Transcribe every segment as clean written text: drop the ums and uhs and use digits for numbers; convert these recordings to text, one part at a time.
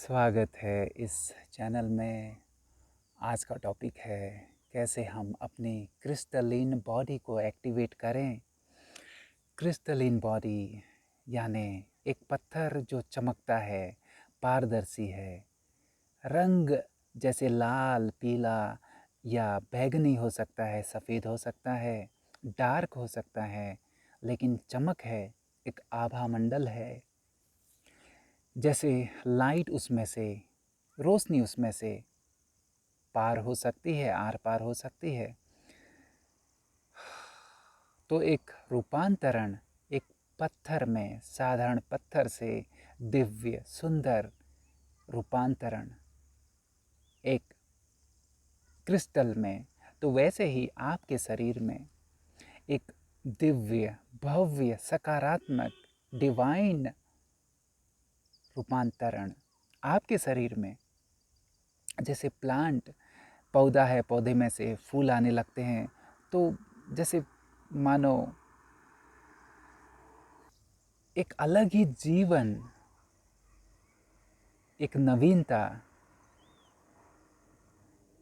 स्वागत है इस चैनल में। आज का टॉपिक है कैसे हम अपनी क्रिस्टलिन बॉडी को एक्टिवेट करें। क्रिस्टलिन बॉडी यानी एक पत्थर जो चमकता है, पारदर्शी है, रंग जैसे लाल, पीला या बैंगनी हो सकता है, सफ़ेद हो सकता है, डार्क हो सकता है, लेकिन चमक है, एक आभा मंडल है। जैसे लाइट उसमें से, रोशनी उसमें से पार हो सकती है, आर पार हो सकती है। तो एक रूपांतरण, एक पत्थर में, साधारण पत्थर से दिव्य सुंदर रूपांतरण एक क्रिस्टल में, तो वैसे ही आपके शरीर में एक दिव्य भव्य सकारात्मक डिवाइन रूपांतरण आपके शरीर में। जैसे प्लांट पौधा है, पौधे में से फूल आने लगते हैं, तो जैसे मानो एक अलग ही जीवन, एक नवीनता,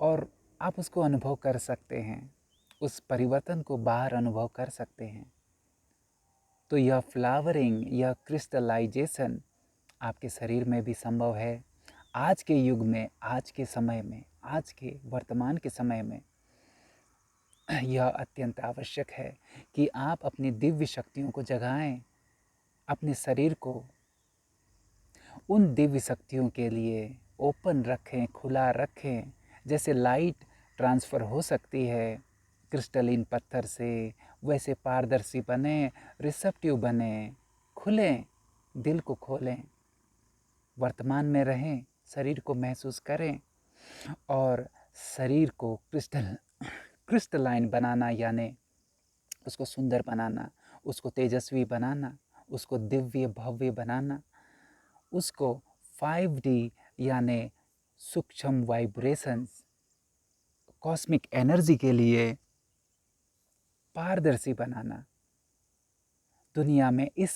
और आप उसको अनुभव कर सकते हैं, उस परिवर्तन को बाहर अनुभव कर सकते हैं। तो यह फ्लावरिंग, यह क्रिस्टलाइजेशन आपके शरीर में भी संभव है। आज के युग में, आज के समय में, आज के वर्तमान के समय में यह अत्यंत आवश्यक है कि आप अपनी दिव्य शक्तियों को जगाएं, अपने शरीर को उन दिव्य शक्तियों के लिए ओपन रखें, खुला रखें। जैसे लाइट ट्रांसफ़र हो सकती है क्रिस्टलिन पत्थर से, वैसे पारदर्शी बने, रिसेप्टिव बने, खुलें, दिल को खोलें, वर्तमान में रहें, शरीर को महसूस करें और शरीर को क्रिस्टलाइन बनाना, यानी उसको सुंदर बनाना, उसको तेजस्वी बनाना, उसको दिव्य भव्य बनाना, उसको 5D यानी सूक्ष्म वाइब्रेशंस, कॉस्मिक एनर्जी के लिए पारदर्शी बनाना। दुनिया में इस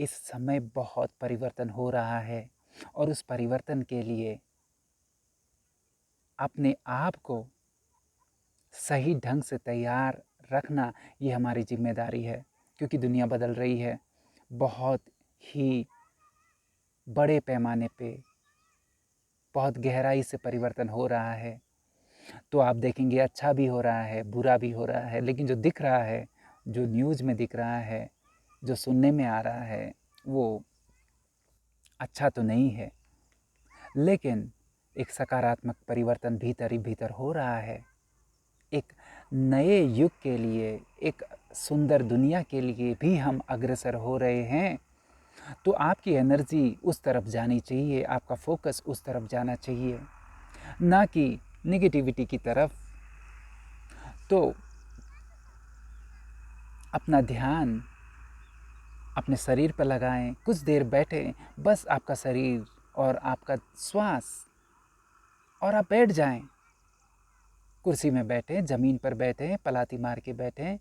समय बहुत परिवर्तन हो रहा है और उस परिवर्तन के लिए अपने आप को सही ढंग से तैयार रखना ये हमारी जिम्मेदारी है, क्योंकि दुनिया बदल रही है। बहुत ही बड़े पैमाने पे, बहुत गहराई से परिवर्तन हो रहा है। तो आप देखेंगे अच्छा भी हो रहा है, बुरा भी हो रहा है, लेकिन जो दिख रहा है, जो न्यूज़ में दिख रहा है, जो सुनने में आ रहा है, वो अच्छा तो नहीं है। लेकिन एक सकारात्मक परिवर्तन भीतर ही भीतर हो रहा है। एक नए युग के लिए, एक सुंदर दुनिया के लिए भी हम अग्रसर हो रहे हैं। तो आपकी एनर्जी उस तरफ जानी चाहिए, आपका फोकस उस तरफ जाना चाहिए, ना कि नेगेटिविटी की तरफ। तो अपना ध्यान अपने शरीर पर लगाएं, कुछ देर बैठें, बस आपका शरीर और आपका श्वास, और आप बैठ जाएं। कुर्सी में बैठें, ज़मीन पर बैठें, पलाती मार के बैठें।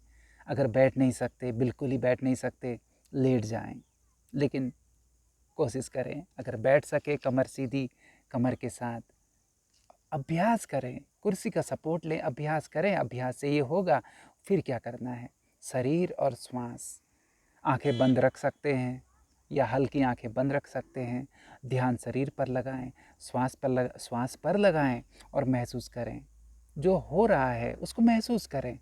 अगर बैठ नहीं सकते, बिल्कुल ही बैठ नहीं सकते, लेट जाएं। लेकिन कोशिश करें, अगर बैठ सके कमर सीधी, कमर के साथ अभ्यास करें, कुर्सी का सपोर्ट लें, अभ्यास करें। अभ्यास से ये होगा। फिर क्या करना है, शरीर और श्वास, आंखें बंद रख सकते हैं या हल्की आंखें बंद रख सकते हैं। ध्यान शरीर पर लगाएं, श्वास पर लगाएं और महसूस करें। जो हो रहा है उसको महसूस करें।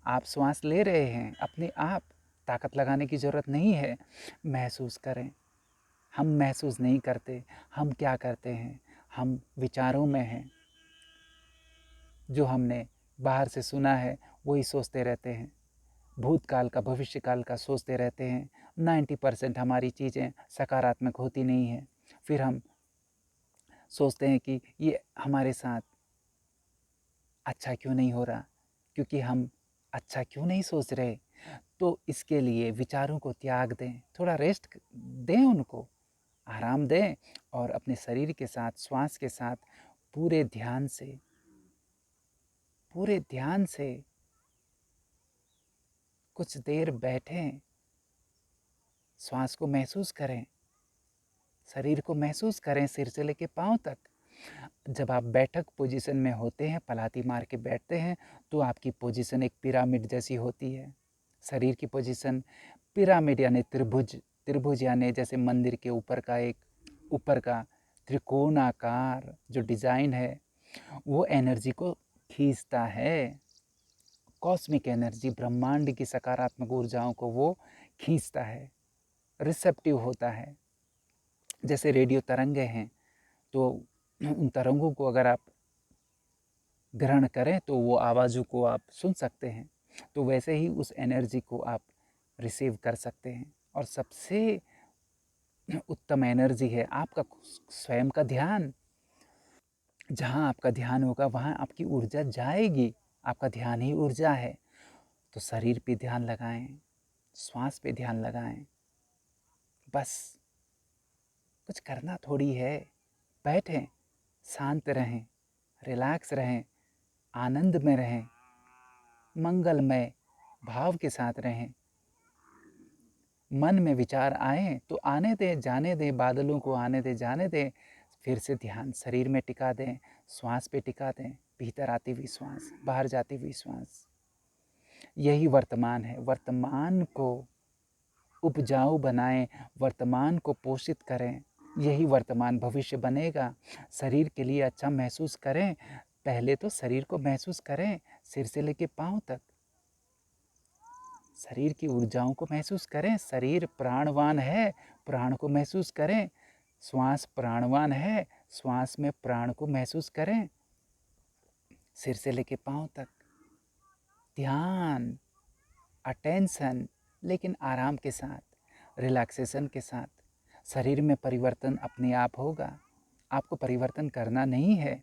आप श्वास ले रहे हैं अपने आप, ताकत लगाने की ज़रूरत नहीं है। महसूस करें। हम महसूस नहीं करते, हम क्या करते हैं, हम विचारों में हैं। जो हमने बाहर से सुना है वही सोचते रहते हैं, भूतकाल का, भविष्यकाल का सोचते रहते हैं। 90% हमारी चीज़ें सकारात्मक होती नहीं हैं। फिर हम सोचते हैं कि ये हमारे साथ अच्छा क्यों नहीं हो रहा, क्योंकि हम अच्छा क्यों नहीं सोच रहे। तो इसके लिए विचारों को त्याग दें, थोड़ा रेस्ट दें, उनको आराम दें और अपने शरीर के साथ, श्वास के साथ पूरे ध्यान से कुछ देर बैठें, श्वास को महसूस करें, शरीर को महसूस करें सिर से लेके पाँव तक। जब आप बैठक पोजीशन में होते हैं, पलाती मार के बैठते हैं, तो आपकी पोजीशन एक पिरामिड जैसी होती है। शरीर की पोजीशन पिरामिड यानी त्रिभुज, त्रिभुज यानी जैसे मंदिर के ऊपर का त्रिकोणाकार जो डिज़ाइन है, वो एनर्जी को खींचता है। कॉस्मिक एनर्जी, ब्रह्मांड की सकारात्मक ऊर्जाओं को वो खींचता है, रिसेप्टिव होता है। जैसे रेडियो तरंगे हैं, तो उन तरंगों को अगर आप ग्रहण करें तो वो आवाज़ों को आप सुन सकते हैं। तो वैसे ही उस एनर्जी को आप रिसीव कर सकते हैं। और सबसे उत्तम एनर्जी है आपका स्वयं का ध्यान। जहाँ आपका ध्यान होगा वहाँ आपकी ऊर्जा जाएगी। आपका ध्यान ही ऊर्जा है। तो शरीर पे ध्यान लगाएं, श्वास पे ध्यान लगाएं। बस कुछ करना थोड़ी है। बैठें, शांत रहें, रिलैक्स रहें, आनंद में रहें, मंगलमय भाव के साथ रहें। मन में विचार आए तो आने दें, जाने दें, बादलों को आने दें, जाने दें। फिर से ध्यान शरीर में टिका दें, श्वास पे टिका दें। भीतर आती हुई श्वास, बाहर जाती हुई श्वास। यही वर्तमान है। वर्तमान को उपजाऊ बनाएं, वर्तमान को पोषित करें। यही वर्तमान भविष्य बनेगा। शरीर के लिए अच्छा महसूस करें। पहले तो शरीर को महसूस करें, सिर से लेके पाँव तक। शरीर की ऊर्जाओं को महसूस करें। शरीर प्राणवान है, प्राण को महसूस करें। श्वास प्राणवान है, श्वास में प्राण को महसूस करें। सिर से लेके पाँव तक ध्यान, अटेंशन, लेकिन आराम के साथ, रिलैक्सेशन के साथ। शरीर में परिवर्तन अपने आप होगा। आपको परिवर्तन करना नहीं है।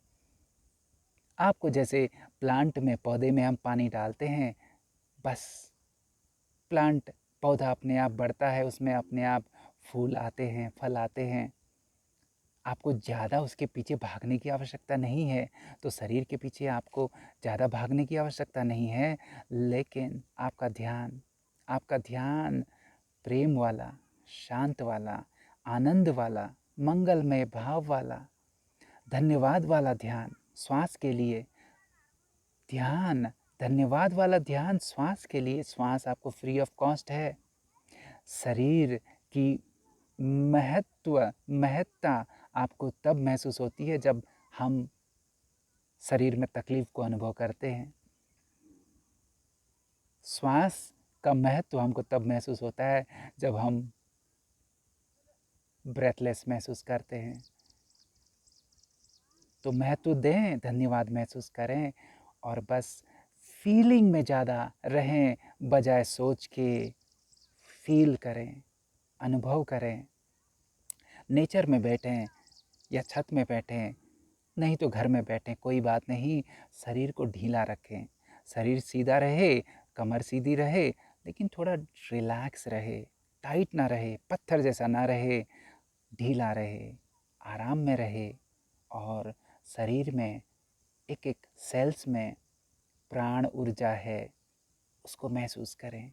आपको जैसे प्लांट में, पौधे में हम पानी डालते हैं, बस प्लांट, पौधा अपने आप बढ़ता है, उसमें अपने आप फूल आते हैं, फल आते हैं। आपको ज़्यादा उसके पीछे भागने की आवश्यकता नहीं है। तो शरीर के पीछे आपको ज़्यादा भागने की आवश्यकता नहीं है। लेकिन आपका ध्यान प्रेम वाला, शांत वाला, आनंद वाला, मंगलमय भाव वाला, धन्यवाद वाला ध्यान श्वास के लिए। ध्यान, धन्यवाद वाला ध्यान श्वास के लिए। श्वास आपको फ्री ऑफ कॉस्ट है। शरीर की महत्ता आपको तब महसूस होती है जब हम शरीर में तकलीफ को अनुभव करते हैं। श्वास का महत्व हमको तब महसूस होता है जब हम ब्रेथलेस महसूस करते हैं। तो महत्व दें, धन्यवाद महसूस करें और बस फीलिंग में ज़्यादा रहें बजाय सोच के। फील करें, अनुभव करें। नेचर में बैठें या छत में बैठें, नहीं तो घर में बैठें, कोई बात नहीं। शरीर को ढीला रखें, शरीर सीधा रहे, कमर सीधी रहे, लेकिन थोड़ा रिलैक्स रहे, टाइट ना रहे, पत्थर जैसा ना रहे, ढीला रहे, आराम में रहे। और शरीर में एक एक सेल्स में प्राण ऊर्जा है, उसको महसूस करें।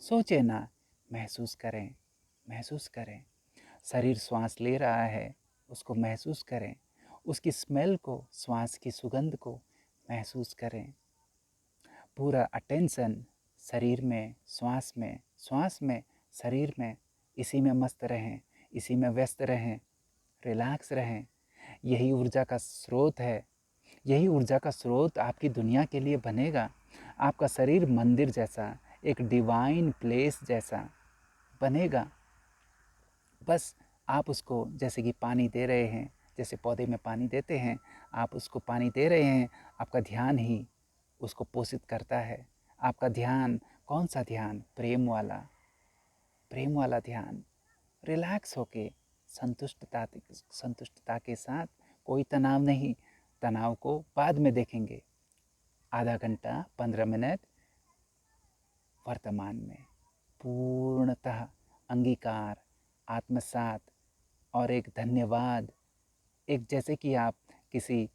सोचें ना, महसूस करें, महसूस करें। शरीर श्वास ले रहा है, उसको महसूस करें। उसकी स्मेल को, श्वास की सुगंध को महसूस करें। पूरा अटेंशन शरीर में, श्वास में, श्वास में, शरीर में, इसी में मस्त रहें, इसी में व्यस्त रहें, रिलैक्स रहें। यही ऊर्जा का स्रोत है। यही ऊर्जा का स्रोत आपकी दुनिया के लिए बनेगा। आपका शरीर मंदिर जैसा, एक डिवाइन प्लेस जैसा बनेगा। बस आप उसको जैसे कि पानी दे रहे हैं, जैसे पौधे में पानी देते हैं, आप उसको पानी दे रहे हैं। आपका ध्यान ही उसको पोषित करता है। आपका ध्यान, कौन सा ध्यान? प्रेम वाला ध्यान। रिलैक्स होके, संतुष्टता के साथ। कोई तनाव नहीं, तनाव को बाद में देखेंगे। आधा घंटा, 15 मिनट वर्तमान में पूर्णतः अंगीकार, आत्मसात और एक धन्यवाद। एक जैसे कि आप किसी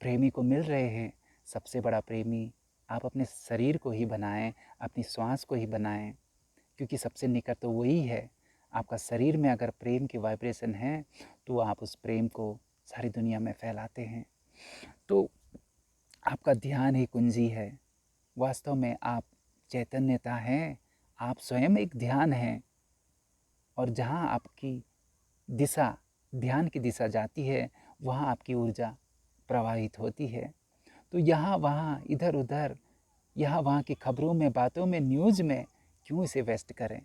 प्रेमी को मिल रहे हैं, सबसे बड़ा प्रेमी आप अपने शरीर को ही बनाएं, अपनी श्वास को ही बनाएं, क्योंकि सबसे निकट तो वही है। आपका शरीर में अगर प्रेम की वाइब्रेशन है तो आप उस प्रेम को सारी दुनिया में फैलाते हैं। तो आपका ध्यान ही कुंजी है। वास्तव में आप चैतन्यता हैं, आप स्वयं एक ध्यान हैं। और जहाँ आपकी दिशा, ध्यान की दिशा जाती है, वहाँ आपकी ऊर्जा प्रवाहित होती है। तो यहाँ वहाँ इधर उधर, यहाँ वहाँ की खबरों में, बातों में, न्यूज़ में क्यों इसे वेस्ट करें।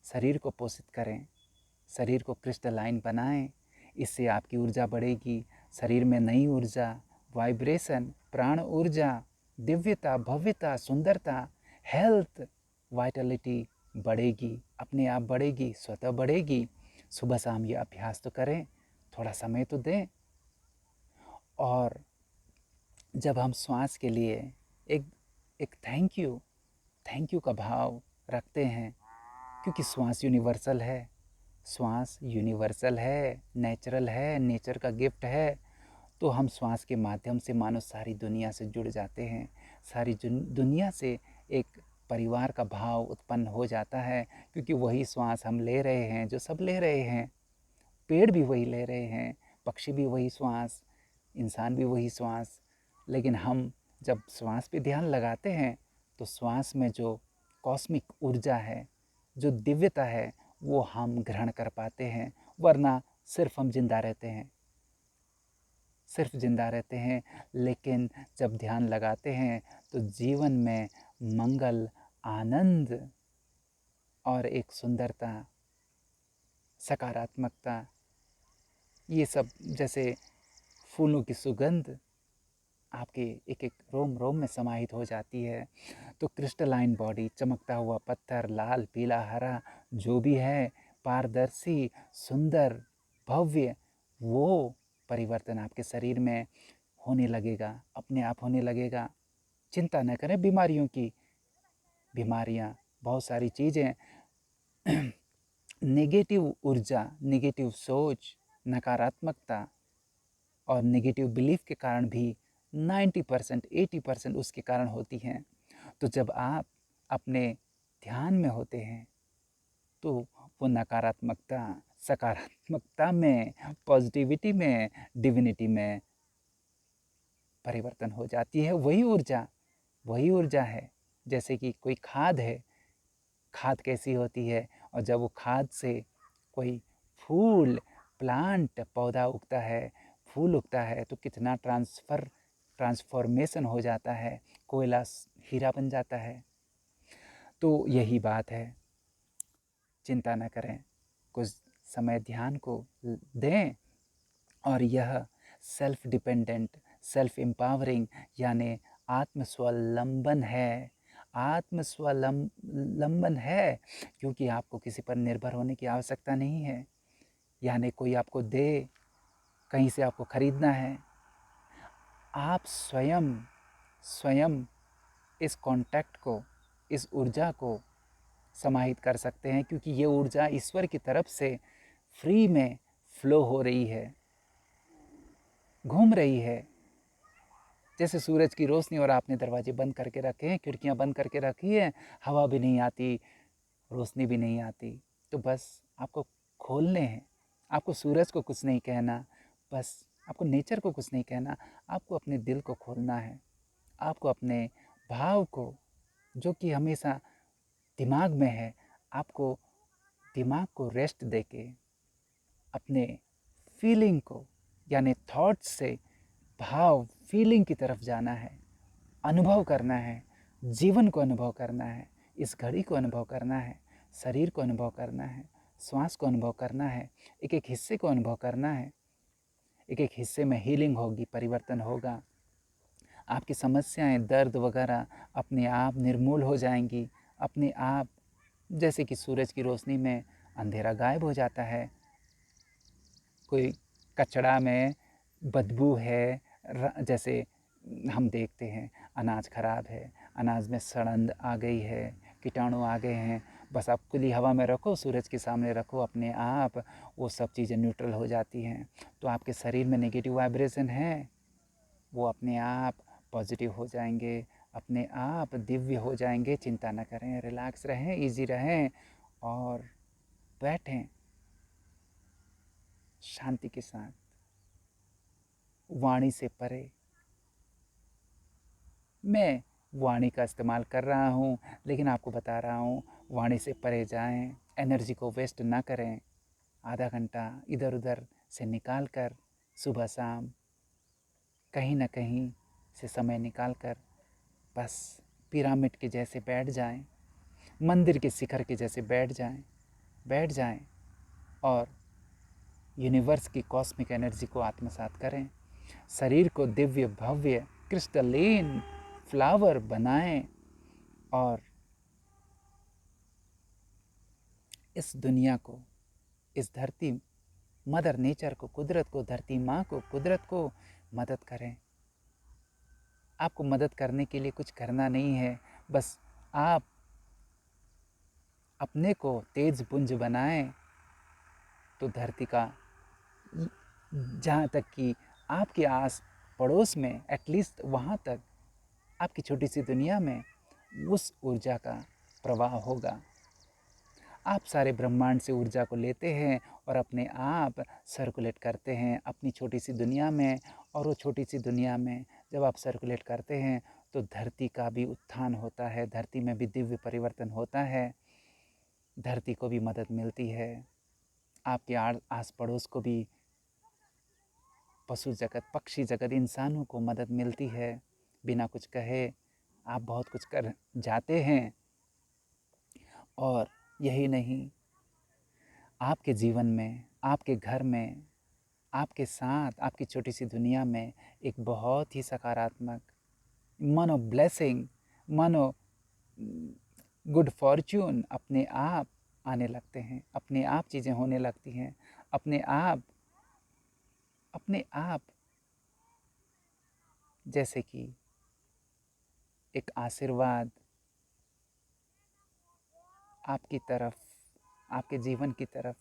शरीर को पोषित करें, शरीर को क्रिस्टलाइन बनाएं। इससे आपकी ऊर्जा बढ़ेगी, शरीर में नई ऊर्जा, वाइब्रेशन, प्राण ऊर्जा, दिव्यता, भव्यता, सुंदरता, हेल्थ, वाइटलिटी बढ़ेगी, अपने आप बढ़ेगी, स्वतः बढ़ेगी। सुबह शाम ये अभ्यास तो करें, थोड़ा समय तो दें। और जब हम श्वास के लिए एक एक थैंक यू का भाव रखते हैं, क्योंकि श्वास यूनिवर्सल है, श्वास यूनिवर्सल है, नेचुरल है, नेचर का गिफ्ट है। तो हम श्वास के माध्यम से मानो सारी दुनिया से जुड़ जाते हैं, सारी दुनिया से एक परिवार का भाव उत्पन्न हो जाता है, क्योंकि वही श्वास हम ले रहे हैं जो सब ले रहे हैं। पेड़ भी वही ले रहे हैं, पक्षी भी वही श्वास, इंसान भी वही श्वास। लेकिन हम जब श्वास पे ध्यान लगाते हैं तो श्वास में जो कॉस्मिक ऊर्जा है, जो दिव्यता है, वो हम ग्रहण कर पाते हैं। वरना सिर्फ हम जिंदा रहते हैं, सिर्फ जिंदा रहते हैं। लेकिन जब ध्यान लगाते हैं तो जीवन में मंगल, आनंद और एक सुंदरता, सकारात्मकता, ये सब जैसे फूलों की सुगंध आपके एक एक रोम रोम में समाहित हो जाती है। तो क्रिस्टलाइन बॉडी, चमकता हुआ पत्थर, लाल पीला हरा जो भी है, पारदर्शी, सुंदर, भव्य, वो परिवर्तन आपके शरीर में होने लगेगा, अपने आप होने लगेगा। चिंता न करें बीमारियों की, बीमारियाँ बहुत सारी चीज़ें नेगेटिव ऊर्जा, नेगेटिव सोच, नकारात्मकता और नेगेटिव बिलीफ के कारण भी 90% 80% उसके कारण होती हैं। तो जब आप अपने ध्यान में होते हैं तो वो नकारात्मकता सकारात्मकता में, पॉजिटिविटी में, डिविनिटी में परिवर्तन हो जाती है। वही ऊर्जा है। जैसे कि कोई खाद है, खाद कैसी होती है, और जब वो खाद से कोई फूल, प्लांट, पौधा उगता है, फूल उगता है, तो कितना ट्रांसफॉर्मेशन हो जाता है, कोयला हीरा बन जाता है। तो यही बात है, चिंता न करें, कुछ समय ध्यान को दें। और यह सेल्फ डिपेंडेंट, सेल्फ एम्पावरिंग यानी आत्मस्वावलंबन है। आत्मस्वावलंबन है, क्योंकि आपको किसी पर निर्भर होने की आवश्यकता नहीं है। यानी कोई आपको दे, कहीं से आपको खरीदना है। आप स्वयं स्वयं इस कांटेक्ट को, इस ऊर्जा को समाहित कर सकते हैं, क्योंकि ये ऊर्जा ईश्वर की तरफ से फ्री में फ्लो हो रही है, घूम रही है। जैसे सूरज की रोशनी, और आपने दरवाजे बंद करके रखे हैं, खिड़कियां बंद करके रखी हैं, हवा भी नहीं आती, रोशनी भी नहीं आती। तो बस आपको खोलने हैं, आपको सूरज को कुछ नहीं कहना, बस आपको नेचर को कुछ नहीं कहना, आपको अपने दिल को खोलना है। आपको अपने भाव को, जो कि हमेशा दिमाग में है, आपको दिमाग को रेस्ट देके अपने फीलिंग को, यानी थॉट्स से भाव, फीलिंग की तरफ जाना है, अनुभव करना है, जीवन को अनुभव करना है, इस घड़ी को अनुभव करना है, शरीर को अनुभव करना है, श्वास को अनुभव करना है, एक एक हिस्से को अनुभव करना है। एक एक हिस्से में हीलिंग होगी, परिवर्तन होगा। आपकी समस्याएं, दर्द वगैरह अपने आप निर्मूल हो जाएंगी, अपने आप। जैसे कि सूरज की रोशनी में अंधेरा गायब हो जाता है। कोई कचड़ा में बदबू है, जैसे हम देखते हैं अनाज ख़राब है, अनाज में सड़न आ गई है, कीटाणु आ गए हैं, बस आप खुली हवा में रखो, सूरज के सामने रखो, अपने आप वो सब चीज़ें न्यूट्रल हो जाती हैं। तो आपके शरीर में नेगेटिव वाइब्रेशन है, वो अपने आप पॉजिटिव हो जाएंगे, अपने आप दिव्य हो जाएंगे। चिंता न करें, रिलैक्स रहें, इजी रहें। और बैठें शांति के साथ, वाणी से परे। मैं वाणी का इस्तेमाल कर रहा हूँ, लेकिन आपको बता रहा हूँ वाणी से परे जाएं, एनर्जी को वेस्ट ना करें। आधा घंटा इधर उधर से निकाल कर सुबह शाम कहीं ना कहीं से समय निकाल कर बस पिरामिड के जैसे बैठ जाएं, मंदिर के शिखर के जैसे बैठ जाएं और यूनिवर्स की कॉस्मिक एनर्जी को आत्मसात करें। शरीर को दिव्य भव्य क्रिस्टलीन फ्लावर बनाएं और इस दुनिया को, इस धरती मदर नेचर को, कुदरत को, धरती माँ को, कुदरत को मदद करें। आपको मदद करने के लिए कुछ करना नहीं है, बस आप अपने को तेज पुंज बनाएं तो धरती का, जहाँ तक कि आपके आस पड़ोस में, एटलीस्ट वहाँ तक आपकी छोटी सी दुनिया में उस ऊर्जा का प्रवाह होगा। आप सारे ब्रह्मांड से ऊर्जा को लेते हैं और अपने आप सर्कुलेट करते हैं अपनी छोटी सी दुनिया में। और वो छोटी सी दुनिया में जब आप सर्कुलेट करते हैं तो धरती का भी उत्थान होता है, धरती में भी दिव्य परिवर्तन होता है, धरती को भी मदद मिलती है, आपके आस पड़ोस को भी, पशु जगत, पक्षी जगत, इंसानों को मदद मिलती है। बिना कुछ कहे आप बहुत कुछ कर जाते हैं। और यही नहीं, आपके जीवन में, आपके घर में, आपके साथ, आपकी छोटी सी दुनिया में एक बहुत ही सकारात्मक मानो ब्लेसिंग, मानो गुड फॉर्च्यून अपने आप आने लगते हैं, अपने आप चीज़ें होने लगती हैं, अपने आप जैसे कि एक आशीर्वाद आपकी तरफ, आपके जीवन की तरफ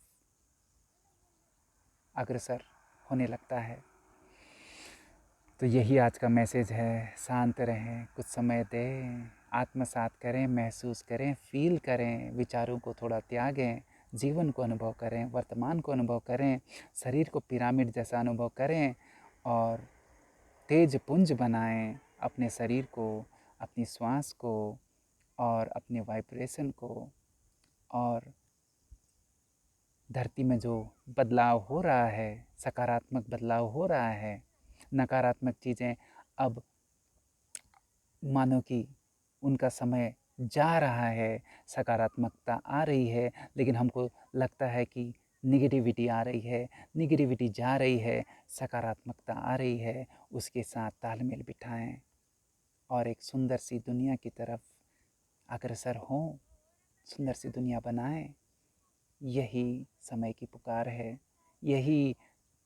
अग्रसर होने लगता है। तो यही आज का मैसेज है। शांत रहें, कुछ समय दें, आत्मसात करें, महसूस करें, फील करें, विचारों को थोड़ा त्यागें, जीवन को अनुभव करें, वर्तमान को अनुभव करें, शरीर को पिरामिड जैसा अनुभव करें और तेज पुंज बनाएं अपने शरीर को, अपनी श्वास को और अपने वाइब्रेशन को। और धरती में जो बदलाव हो रहा है, सकारात्मक बदलाव हो रहा है, नकारात्मक चीज़ें अब मानो कि उनका समय जा रहा है, सकारात्मकता आ रही है, लेकिन हमको लगता है कि निगेटिविटी आ रही है, निगेटिविटी जा रही है, सकारात्मकता आ रही है। उसके साथ तालमेल बिठाएं और एक सुंदर सी दुनिया की तरफ अग्रसर हों, सुंदर सी दुनिया बनाएं। यही समय की पुकार है, यही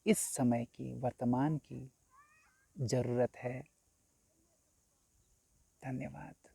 इस समय की, वर्तमान की ज़रूरत है। धन्यवाद।